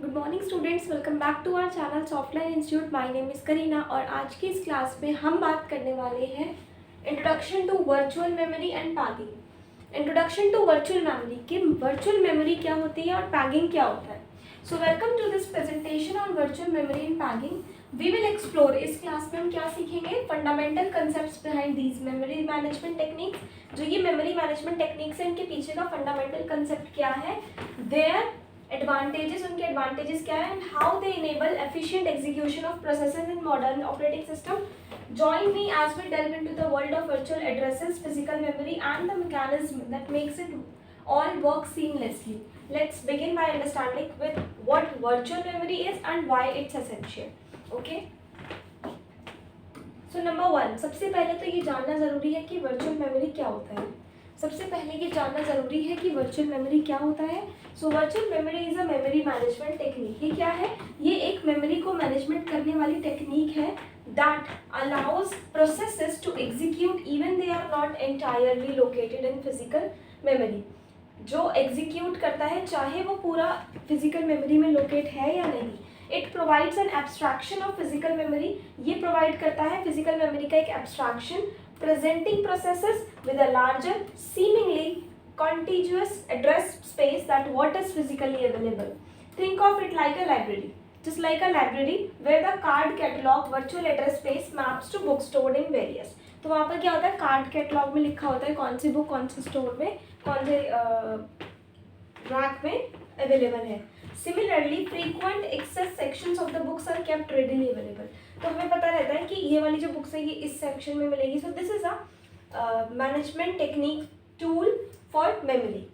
Good morning students, welcome back to our channel Softline institute. My name is Kareena और आज की इस class में हम बात करने वाले हैं introduction to virtual memory and paging. Introduction to virtual memory कि वर्चुअल मेमोरी क्या होती है और पैगिंग क्या होता है। So welcome to this presentation on virtual memory and paging. We will explore, इस क्लास में हम क्या सीखेंगे, fundamental concepts behind these memory management techniques. जो ये मेमोरी मैनेजमेंट टेक्निक्स है, इनके पीछे का फंडामेंटल कंसेप्ट क्या है, देयर एडवांटेजेस, उनके एडवांटेजेस क्या है, and how they enable efficient execution of processes in modern operating system. Join me as we delve into the world of virtual addresses, physical memory and the mechanism that makes it all work seamlessly. Let's begin by understanding with what virtual memory is and why it's essential. Okay, so number one, सबसे पहले तो ये जानना ज़रूरी है कि virtual memory क्या होता है। सबसे पहले ये जानना ज़रूरी है कि वर्चुअल मेमोरी क्या होता है। So virtual memory is a memory management technique. ये क्या है, ये एक मेमोरी को मैनेजमेंट करने वाली टेक्निक है that allows processes to execute even they are not entirely located in physical memory. जो एग्जीक्यूट करता है चाहे वो पूरा फिजिकल मेमोरी में लोकेट है या नहीं। It provides N abstraction of physical memory. ये प्रोवाइड करता है फिजिकल मेमोरी का एक abstraction, presenting processes with a larger, seemingly contiguous address space than what is physically available. Think of it like a library, just like a library where the card catalog virtual address space maps to books stored in various. तो वहाँ पर क्या होता है, card catalogue में लिखा होता है कौन सी बुक कौन से स्टोर में, कौन से रैक में अवेलेबल है। Similarly, frequent access sections of the books are kept readily available. तो हमें पता रहता है कि ये वाली जो बुक्स है ये इस सेक्शन में मिलेगी। So this is a management technique tool for memory.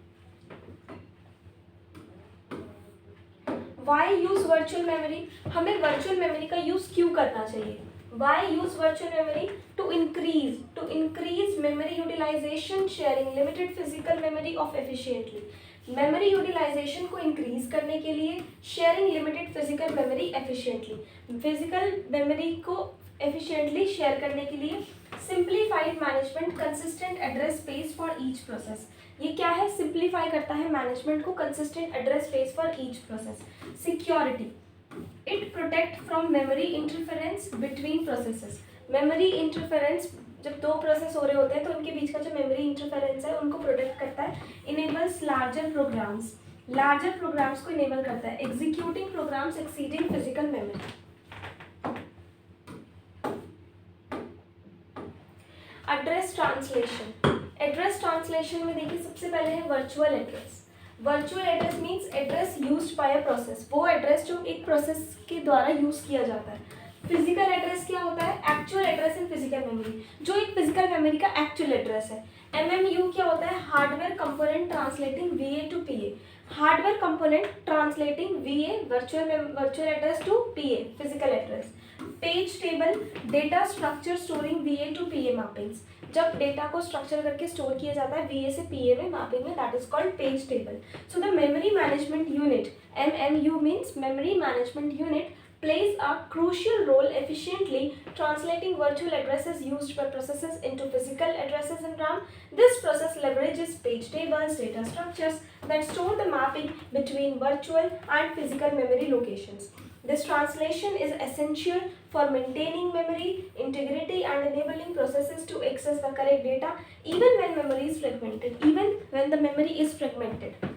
Why use virtual memory, हमें वर्चुअल मेमोरी का यूज क्यों करना चाहिए। Why use virtual memory, to increase memory utilisation, sharing limited physical memory of efficiently. Memory utilisation को increase करने के लिए, sharing limited physical memory efficiently, physical memory को एफिशिएंटली शेयर करने के लिए, simplified management, consistent address space for each process. ये क्या है, सिंप्लीफाई करता है मैनेजमेंट को, consistent address space for each process. Security, it protect from memory interference between processes. Memory interference, जब दो प्रोसेस हो रहे होते हैं तो उनके बीच का जो मेमोरी इंटरफेरेंस है उनको प्रोटेक्ट करता है। इनेबल्स लार्जर प्रोग्राम्स को इनेबल करता है, executing programs exceeding physical memory. Address translation में देखिए सबसे पहले है virtual address. Virtual address means address used by a process, वो एड्रेस जो एक प्रोसेस के द्वारा यूज किया जाता है। फिजिकल एड्रेस क्या होता है, actual address in physical memory, जो एक फिजिकल मेमोरी का एक्चुअल एड्रेस है। MMU क्या होता है, hardware component translating VA to PA। Hardware component translating VA virtual address to PA physical address. Page table, data structure storing VA to PA mappings. जब data को structure करके store किया जाता है VA से PA में मैपिंग में, that is called page table. So the memory management unit, MMU means memory management unit, plays a crucial role efficiently translating virtual addresses used by processes into physical addresses in RAM. This process leverages page tables, data structures that store the mapping between virtual and physical memory locations. This translation is essential for maintaining memory integrity and enabling processes to access the correct data even when the memory is fragmented.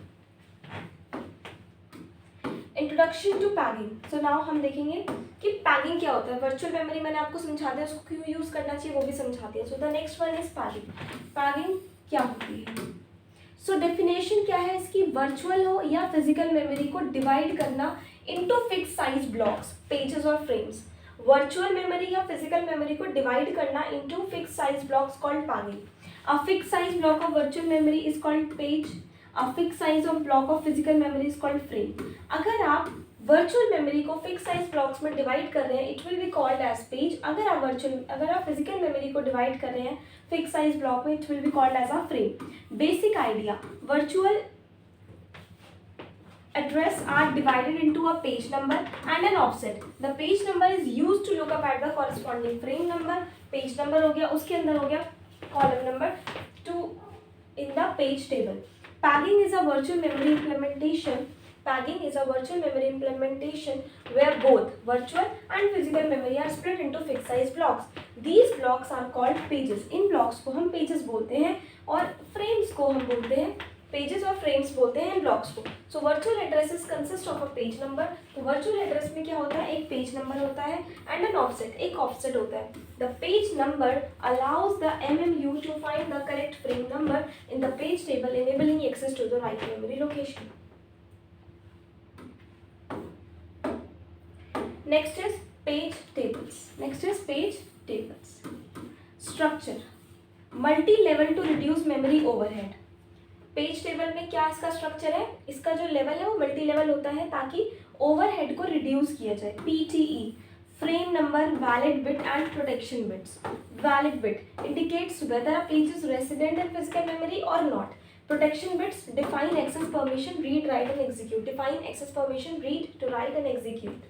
Introduction to paging. So now हम देखेंगे कि paging क्या होता है। Virtual memory मैंने आपको समझा दिया, उसको क्यों यूज करना चाहिए वो भी समझा दिया। So the next one is paging. Paging क्या होती है, सो डेफिनेशन क्या है इसकी, वर्चुअल हो या फिजिकल मेमोरी को डिवाइड करना into fix size blocks, pages और फ्रेम्स। वर्चुअल मेमोरी या फिजिकल मेमोरी को डिवाइड करना into fix size blocks called paging. A fix size block of virtual memory is called page, a fixed size of block of physical memory is called frame. अगर आप virtual memory को fix size blocks में divide कर रहे हैं, it will be called as page. अगर आप physical memory को डिवाइड कर रहे हैं फिक्स साइज ब्लॉक में, it will be called as a frame. Basic idea, virtual address are divided into a page number and an offset. The page number is used to look up at the corresponding frame number. Page number हो गया, उसके अंदर हो गया column number 2 in the page table. Padding is a virtual memory implementation Tagging is a virtual memory implementation where both virtual and physical memory are split into fixed size blocks. These blocks are called pages. In blocks को हम pages बोलते हैं और frames को हम बोलते हैं pages और फ्रेम्स बोलते हैं इन ब्लॉक्स को. So virtual addresses consist of a page number. तो वर्चुअल एड्रेस में क्या होता है, एक पेज नंबर होता है एंड एन ऑफसेट, एक ऑफसेट होता है. The page number allows the MMU to find the correct frame number in the page table enabling access to the right memory location. Next is page tables. Structure. Multi level to reduce memory overhead. Page table में क्या इसका structure है, इसका जो level है वो multi level होता है ताकि ओवरहेड को रिड्यूस किया जाए. PTE, frame number, valid bit and protection bits. Valid bit indicates whether a page is resident in physical memory or not. Protection bits define access permission, read, write and execute. Define access permission, read, to write and execute.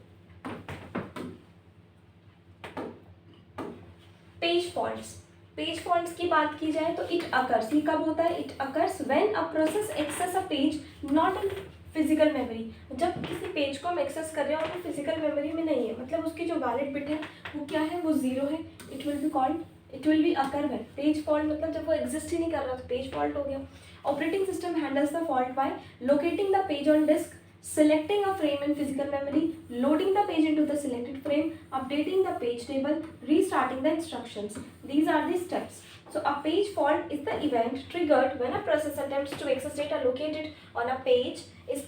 Page faults. Page faults की बात की जाए तो it occurs, ये कब होता है, it occurs when a process access a page not in physical memory. जब किसी पेज को हम एक्सेस कर रहे हैं और वो फिजिकल मेमोरी में नहीं है, मतलब उसकी जो वैलिड बिट है वो क्या है, वो जीरो है. It will be occur when page fault, मतलब जब वो एग्जिस्ट ही नहीं कर रहा तो पेज फॉल्ट हो गया. Operating system handles the fault by locating the page on disk, selecting a frame in physical memory, loading the page into the selected frame, updating the page table, restarting the instructions. These are the steps. So a page fault is the event triggered when a process attempts to access data located on a page is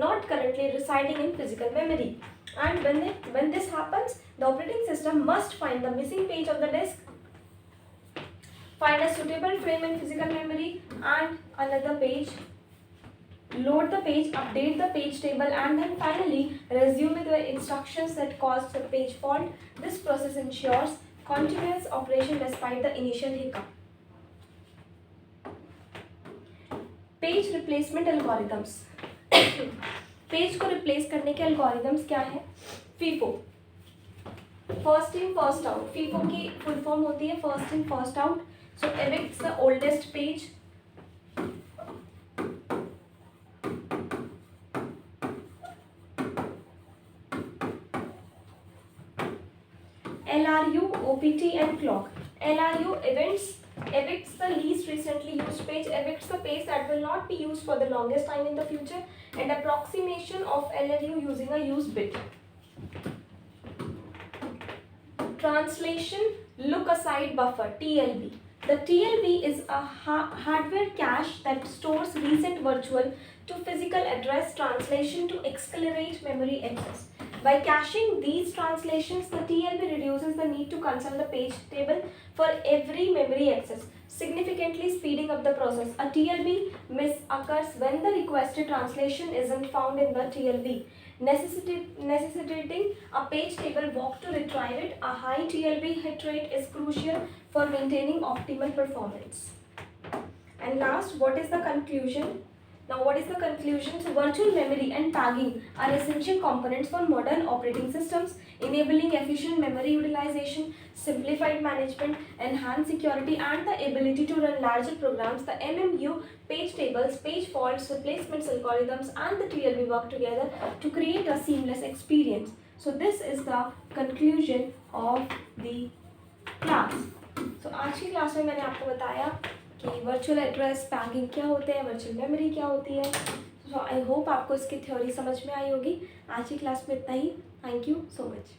not currently residing in physical memory. And when this happens, the operating system must find the missing page of the disk, find a suitable frame in physical memory and another page, load the page, update the page table and then finally resume the instructions that caused the page fault. This process ensures continuous operation despite the initial hiccup. Page replacement algorithms. Page को replace करने के algorithms क्या है, FIFO, first in first out. FIFO की full form होती है first in first out. So evicts the oldest page, LRU, OPT and clock. LRU evicts the least recently used page, evicts the page that will not be used for the longest time in the future, and approximation of LRU using a use bit. Translation look aside buffer, TLB. The TLB is a hardware cache that stores recent virtual to physical address translation to accelerate memory access. By caching these translations, the TLB reduces the need to consult the page table for every memory access, significantly speeding up the process. A TLB miss occurs when the requested translation isn't found in the TLB, necessitating a page table walk to retrieve it. A high TLB hit rate is crucial for maintaining optimal performance. And last, what is the conclusion? Now, what is the conclusion? So, virtual memory and tagging are essential components for modern operating systems, enabling efficient memory utilization, simplified management, enhanced security, and the ability to run larger programs. The MMU, page tables, page faults, replacements algorithms, and the TLB work together to create a seamless experience. So, this is the conclusion of the class. So, आज की class में मैंने आपको बताया कि virtual address, tagging क्या होते हैं, वर्चुअल मेमोरी क्या होती है. सो आई होप आपको इसकी थ्योरी समझ में आई होगी. आज की क्लास में इतना ही. Thank you so much.